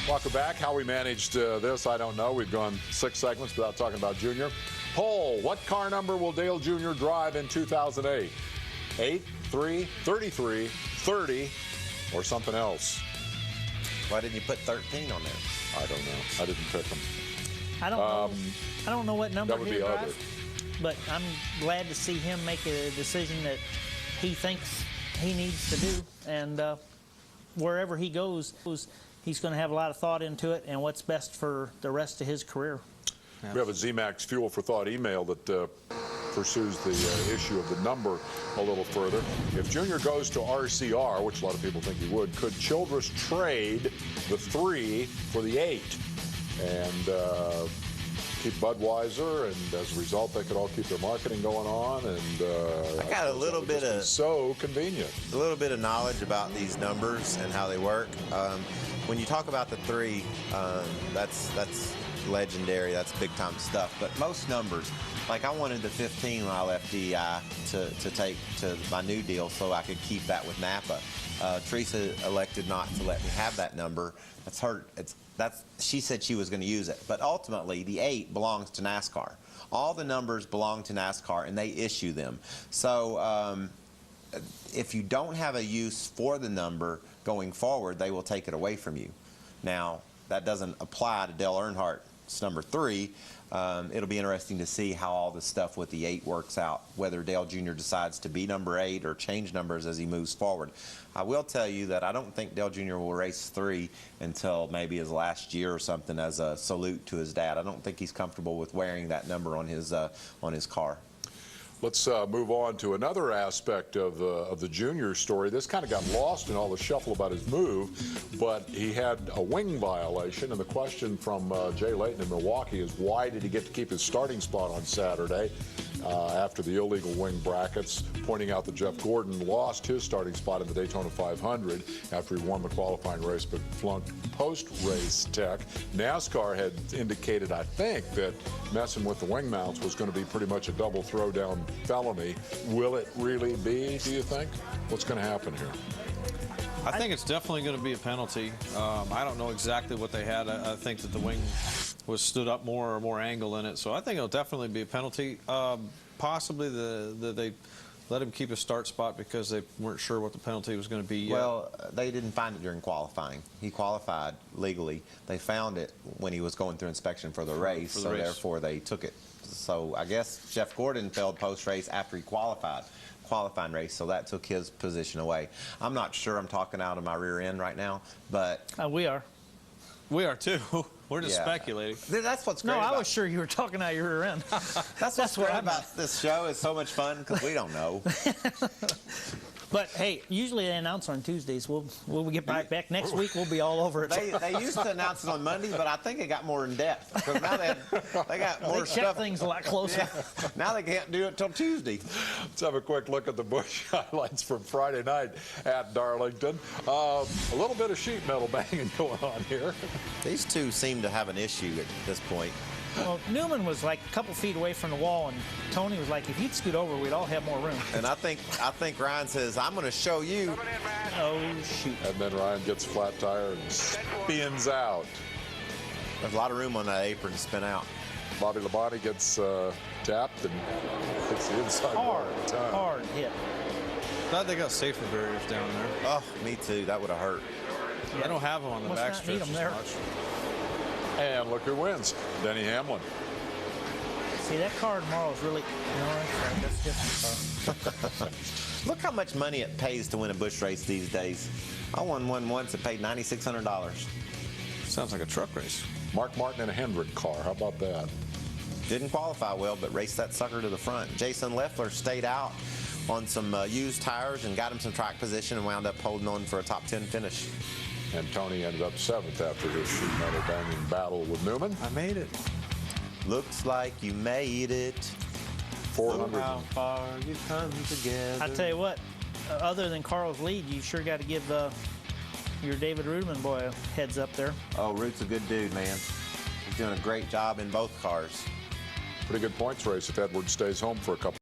Welcome back. How we managed this, I don't know. We've gone 6 segments without talking about Junior. Poll, what car number will Dale Jr. drive in 2008? 8, 3, 33, 30, or something else? Why didn't you put 13 on there? I don't know. I didn't pick them. I don't know. I don't know what number That would he'll be drive, other. but I'm glad to see him make a decision that he thinks he needs to do. And wherever he goes, he's going to have a lot of thought into it and what's best for the rest of his career. We have a ZMAX Fuel for Thought email that pursues the issue of the number a little further. If Junior goes to RCR, which a lot of people think he would, could Childress trade the 3 for the 8 and keep Budweiser? And as a result, they could all keep their marketing going on. And I got a little bit of so convenient. A little bit of knowledge about these numbers and how they work. When you talk about the 3, that's legendary. That's big time stuff. But most numbers, like I wanted the 15 when I left DEI to take to my new deal so I could keep that with Napa. Teresa elected not to let me have that number. That's her. She said she was going to use it. But ultimately, the 8 belongs to NASCAR. All the numbers belong to NASCAR, and they issue them. So if you don't have a use for the number going forward, they will take it away from you. Now, that doesn't apply to Dale Earnhardt's number 3. It'll be interesting to see how all this stuff with the 8 works out, whether Dale Jr. decides to be number 8 or change numbers as he moves forward. I will tell you that I don't think Dale Jr. will race 3 until maybe his last year or something as a salute to his dad. I don't think he's comfortable with wearing that number on his car. Let's move on to another aspect of the Junior story. This kind of got lost in all the shuffle about his move, but he had a wing violation, and the question from Jay Layton in Milwaukee is why did he get to keep his starting spot on Saturday after the illegal wing brackets, pointing out that Jeff Gordon lost his starting spot in the Daytona 500 after he won the qualifying race but flunked post-race tech. NASCAR had indicated, I think, that messing with the wing mounts was going to be pretty much a double throwdown felony. Will it really be, do you think? What's going to happen here? I think it's definitely going to be a penalty. I don't know exactly what they had. I think that the wing was stood up more or more angle in it. So I think it'll definitely be a penalty. Possibly they let him keep his start spot because they weren't sure what the penalty was going to be yet. Well, they didn't find it during qualifying. He qualified legally. They found it when he was going through inspection for the race, so therefore they took it. So I guess Jeff Gordon failed post-race after he qualifying race, so that took his position away. I'm not sure. I'm talking out of my rear end right now, but We are. We are too. We're just speculating. That's what's great. No, I was sure you were talking out your rear end. That's what's great about this show. It's so much fun because we don't know. But hey, usually they announce on Tuesdays. We'll get back next week. We'll be all over it. They used to announce it on Monday, but I think it got more in depth because now they got more They check stuff. things a lot closer. Yeah. Now they can't do it till Tuesday. Let's have a quick look at the Busch highlights from Friday night at Darlington. A little bit of sheet metal banging going on here. These two seem to have an issue at this point. Well, Newman was like a couple feet away from the wall, and Tony was like, if you'd scoot over, we'd all have more room. And I think Ryan says, I'm going to show you. Oh, shoot. And then Ryan gets a flat tire and spins out. There's a lot of room on that apron to spin out. Bobby Labonte gets tapped and hits the inside. Hard hit. Glad they got safety barriers down there. Oh, me too. That would have hurt. Yeah. I don't have them on the back stretch as much. And look who wins, Denny Hamlin. See, that car tomorrow is really, that's a different car. Look how much money it pays to win a Busch race these days. I won one once. It paid $9,600. Sounds like a truck race. Mark Martin in a Hendrick car. How about that? Didn't qualify well, but raced that sucker to the front. Jason Leffler stayed out on some used tires and got him some track position and wound up holding on for a top 10 finish. And Tony ended up 7th after his sheet metal banging battle with Newman. I made it. Looks like you made it. 400. How far you come together. I tell you what, other than Carl's lead, you sure got to give your David Ruderman boy a heads up there. Oh, Root's a good dude, man. He's doing a great job in both cars. Pretty good points race if Edwards stays home for a couple.